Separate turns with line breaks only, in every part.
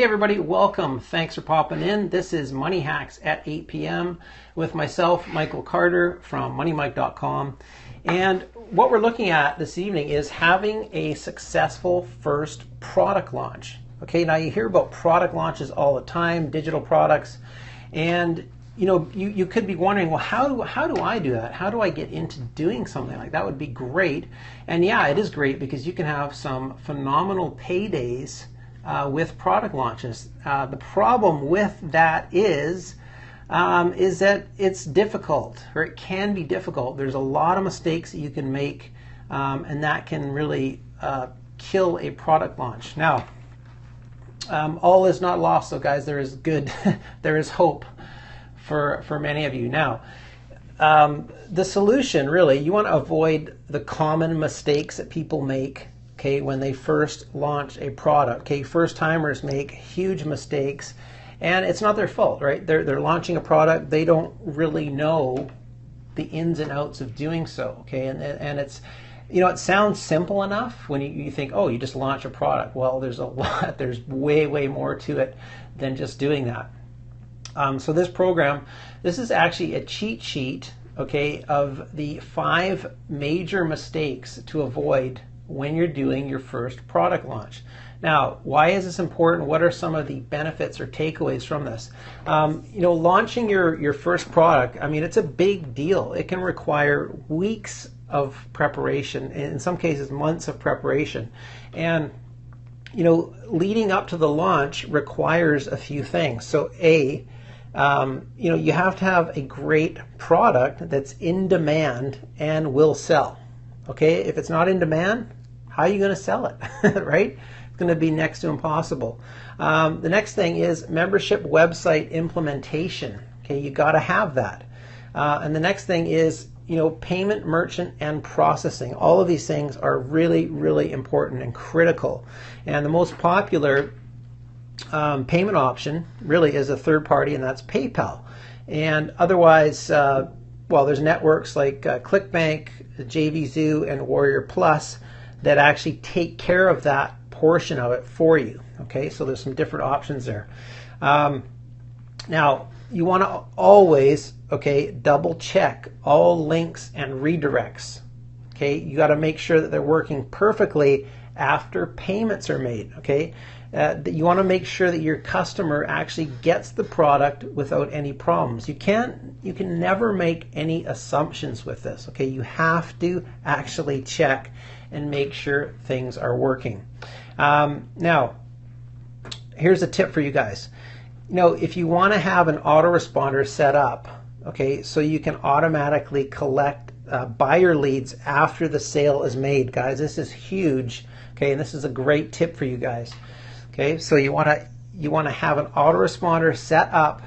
Hey everybody, welcome. Thanks for popping in. This is Money Hacks at 8 p.m. with myself, Michael Carter from MoneyMike.com. And what we're looking at this evening is having a successful first product launch. Okay, now you hear about product launches all the time, digital products, and you could be wondering, well, how do I do that? How do I get into doing something like that? Would be great. And yeah, it is great because you can have some phenomenal paydays with product launches. The problem with that is that it's difficult, or it can be difficult. There's a lot of mistakes that you can make, and that can really kill a product launch. Now, all is not lost, though, guys. There is good, there is hope for many of you. Now, the solution, really, you want to avoid the common mistakes that people make. Okay, when they first launch a product. Okay, first timers make huge mistakes, and it's not their fault, right? They're launching a product. They don't really know the ins and outs of doing so. Okay, and it's, it sounds simple enough when you think, oh, you just launch a product. Well, there's a lot. There's way more to it than just doing that. So this program, this is actually a cheat sheet, okay, of the 5 major mistakes to avoid when you're doing your first product launch. Now, why is this important? What are some of the benefits or takeaways from this? Launching your first product, it's a big deal. It can require weeks of preparation, in some cases months of preparation. And leading up to the launch requires a few things. So you have to have a great product that's in demand and will sell. Okay, if it's not in demand, how are you going to sell it, right? It's going to be next to impossible. The next thing is membership website implementation. Okay, you got to have that. And the next thing is, payment, merchant, and processing. All of these things are really important and critical. And the most popular payment option really is a third party, and that's PayPal. And otherwise, there's networks like ClickBank, JVZoo, and Warrior Plus that actually take care of that portion of it for you. Okay, so there's some different options there. Now, you want to always, double check all links and redirects. Okay, you got to make sure that they're working perfectly after payments are made. Okay, you want to make sure that your customer actually gets the product without any problems. You can never make any assumptions with this. Okay, you have to actually check and make sure things are working. Now, here's a tip for you guys. If you want to have an autoresponder set up, okay, so you can automatically collect buyer leads after the sale is made, guys. This is huge. Okay, and this is a great tip for you guys. Okay, so you want to have an autoresponder set up,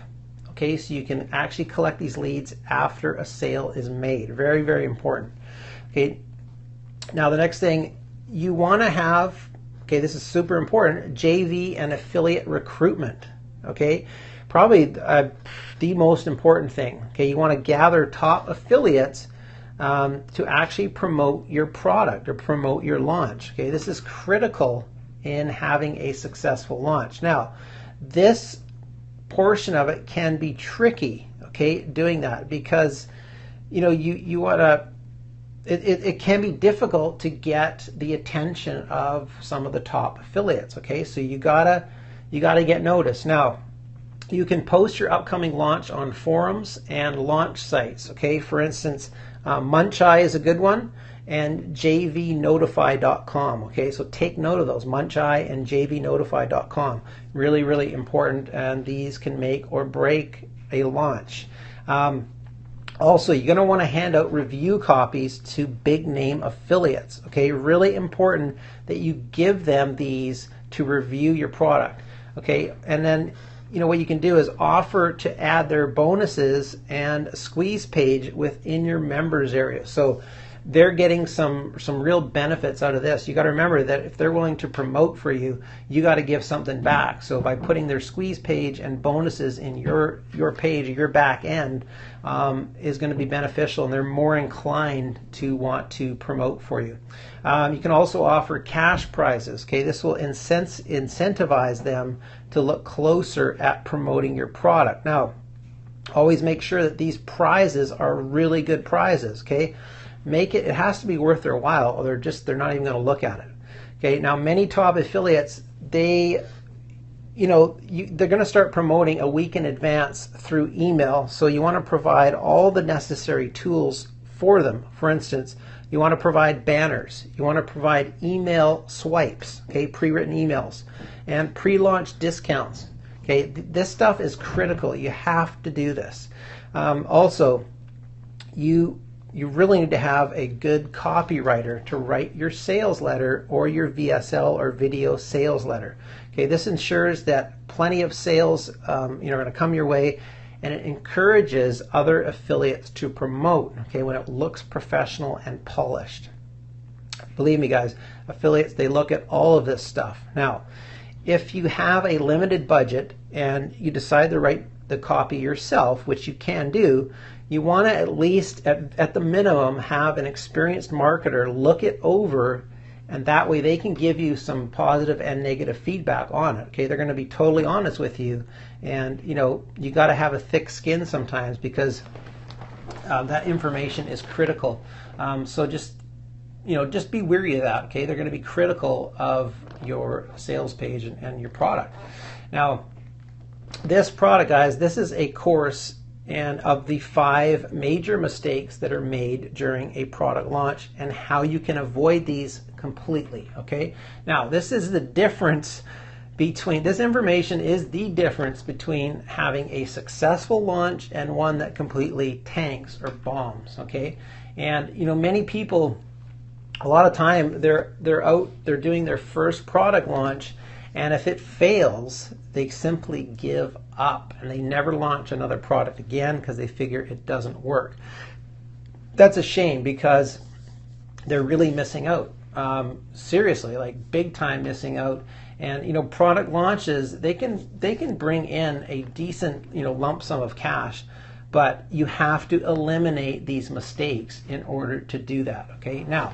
okay, so you can actually collect these leads after a sale is made. Very important. Okay, now the next thing you want to have, okay, this is super important, JV and affiliate recruitment. Okay, probably the most important thing. Okay, you want to gather top affiliates to actually promote your product or promote your launch. Okay, this is critical in having a successful launch. Now, this portion of it can be tricky, okay, doing that, because you want to, it can be difficult to get the attention of some of the top affiliates. Okay, so you gotta get noticed. Now, you can post your upcoming launch on forums and launch sites. Okay, for instance, Muncheye is a good one, and jvnotify.com. Okay, so take note of those, Muncheye and jvnotify.com. Really important, and these can make or break a launch. Also, you're going to want to hand out review copies to big name affiliates. Okay, really important that you give them these to review your product. Okay, and then what you can do is offer to add their bonuses and a squeeze page within your members area. So they're getting some real benefits out of this. You got to remember that if they're willing to promote for you, you got to give something back. So by putting their squeeze page and bonuses in your page, your back end, is going to be beneficial, and they're more inclined to want to promote for you. You can also offer cash prizes. Okay, this will incentivize them to look closer at promoting your product. Now, always make sure that these prizes are really good prizes. Okay, it has to be worth their while, or they're not even going to look at it. Okay, now many top affiliates, they're going to start promoting a week in advance through email, so you want to provide all the necessary tools for them. For instance, you want to provide banners, you want to provide email swipes, okay, pre-written emails, and pre-launch discounts. Okay, this stuff is critical. You have to do this. Also, you really need to have a good copywriter to write your sales letter or your VSL or video sales letter. Okay, this ensures that plenty of sales are going to come your way, and it encourages other affiliates to promote, okay, when it looks professional and polished. Believe me, guys, affiliates, they look at all of this stuff. Now, if you have a limited budget and you decide to write the copy yourself, which you can do, you want to at least, at the minimum, have an experienced marketer look it over, and that way they can give you some positive and negative feedback on it. Okay, they're going to be totally honest with you, and you got to have a thick skin sometimes, because that information is critical. So just be wary of that. Okay, they're going to be critical of your sales page and your product. Now, this product, guys, this is a course and of the 5 major mistakes that are made during a product launch and how you can avoid these completely. Okay, now this is the difference between, this information is the difference between having a successful launch and one that completely tanks or bombs. Okay, and many people, a lot of time they're doing their first product launch, and if it fails, they simply give up and they never launch another product again because they figure it doesn't work. That's a shame, because they're really missing out. Seriously, like big time missing out. And product launches, they can bring in a decent lump sum of cash, but you have to eliminate these mistakes in order to do that. Okay, now,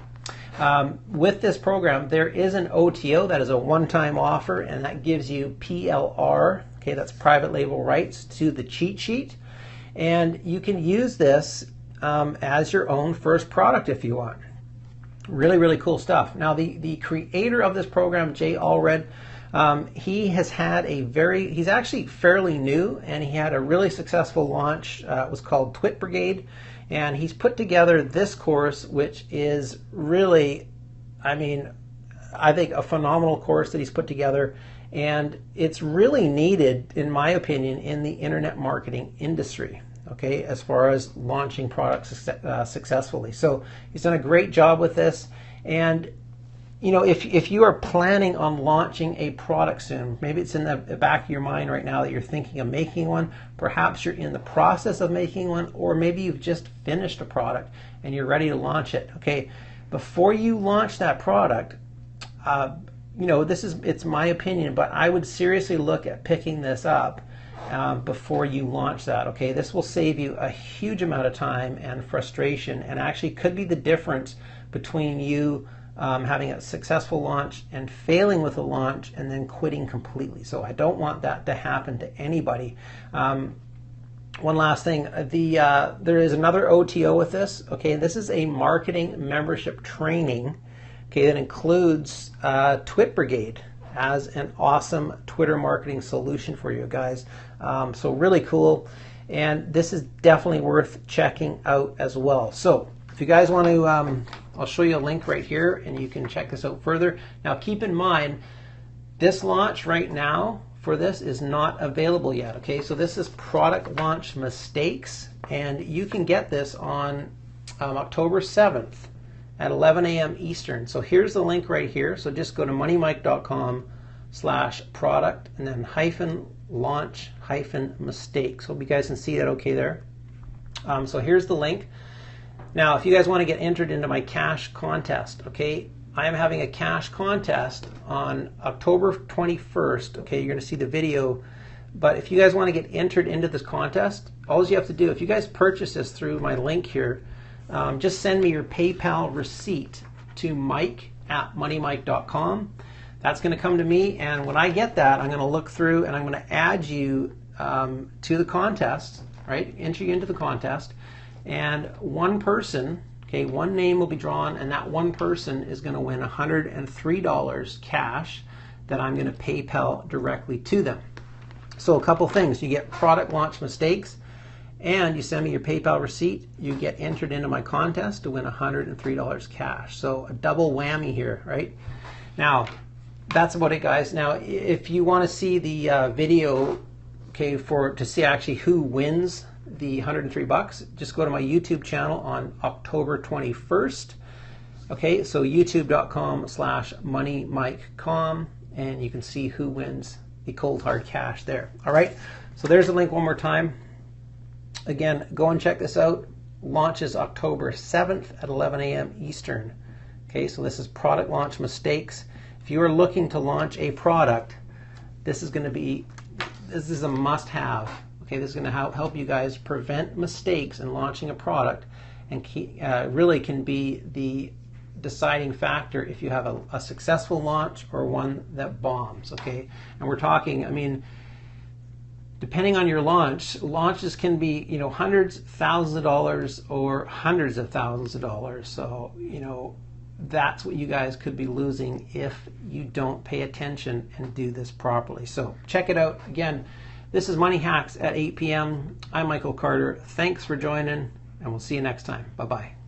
with this program, there is an OTO, that is a one-time offer, and that gives you PLR, okay, that's private label rights to the cheat sheet, and you can use this as your own first product if you want. Really, really cool stuff. Now, the creator of this program, Jay Allred, he has had he's actually fairly new, and he had a really successful launch. It was called Twit Brigade. And he's put together this course, which is really, I think a phenomenal course that he's put together. And it's really needed, in my opinion, in the internet marketing industry, okay, as far as launching products successfully. So he's done a great job with this. And if you are planning on launching a product soon, maybe it's in the back of your mind right now that you're thinking of making one, perhaps you're in the process of making one, or maybe you've just finished a product and you're ready to launch it. Okay, before you launch that product, it's my opinion, but I would seriously look at picking this up before you launch that. Okay, this will save you a huge amount of time and frustration, and actually could be the difference between you having a successful launch and failing with a launch and then quitting completely. So I don't want that to happen to anybody. One last thing, there is another OTO with this. Okay, this is a marketing membership training, okay, that includes Twit Brigade as an awesome Twitter marketing solution for you guys. So really cool, and this is definitely worth checking out as well. So if you guys want to, I'll show you a link right here, and you can check this out further. Now keep in mind, this launch right now for this is not available yet. Okay, so this is product launch mistakes, and you can get this on October 7th at 11 a.m. Eastern. So here's the link right here. So just go to moneymike.com/product and then -launch-mistakes. Hope you guys can see that okay there. So here's the link. Now, if you guys want to get entered into my cash contest, okay, I am having a cash contest on October 21st. Okay, you're going to see the video. But if you guys want to get entered into this contest, all you have to do, if you guys purchase this through my link here, just send me your PayPal receipt to mike@moneymike.com. That's going to come to me, and when I get that, I'm going to look through and I'm going to add you to the contest, right? Enter you into the contest, and one person, okay, one name will be drawn, and that one person is going to win $103 cash that I'm going to PayPal directly to them. So a couple things: you get product launch mistakes, and you send me your PayPal receipt, you get entered into my contest to win $103 cash. So a double whammy here, right? Now, that's about it, guys. Now, if you want to see the video, okay, to see actually who wins the $103, just go to my YouTube channel on October 21st. Okay, so youtube.com/moneymike.com, and you can see who wins the cold hard cash there. All right, so there's the link one more time. Again, go and check this out. Launches October 7th at 11 a.m. Eastern. Okay, so this is product launch mistakes. If you are looking to launch a product, this is a must-have. Okay, this is going to help you guys prevent mistakes in launching a product, and really can be the deciding factor if you have a successful launch or one that bombs. Okay, and we're talking, I mean, depending on your launches can be, you know, hundreds, thousands of dollars, or hundreds of thousands of dollars. So, you know, that's what you guys could be losing if you don't pay attention and do this properly. So check it out. Again, this is Money Hacks at 8 p.m. I'm Michael Carter. Thanks for joining, and we'll see you next time. Bye-bye.